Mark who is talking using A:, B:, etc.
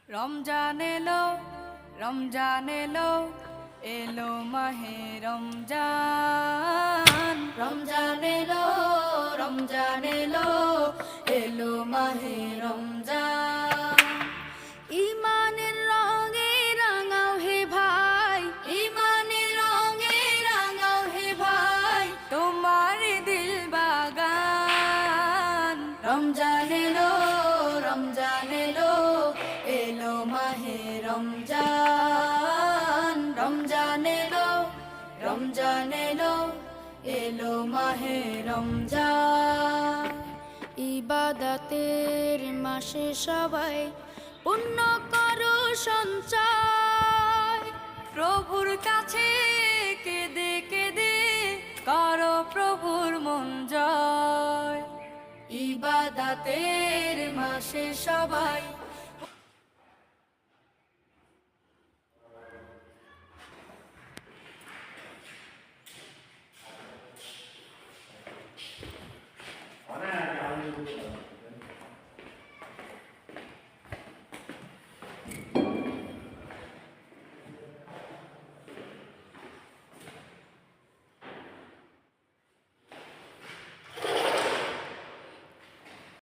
A: রমজান এলো, রমজান এলো, এলো মাহে রমজান। রমজান এলো, রমজান এলো, এলো মাহে রমজান। ইমানের রঙে রাঙাও হে ভাই, ইমানের রঙে রাঙাও হে ভাই, তোমার দিল বাগান। রমজান এলো, রমজান এলো, এলো মাহে রমজান। রমজান এলো, রমজান এলো, এলো মাহে রমজান। ইবাদতের মাসে সবাই পুণ্য করো সঞ্চয়, প্রভুর কাছে কেঁদে কেঁদে করো প্রভুর মন জয়। ইবাদতের মাসে সবাই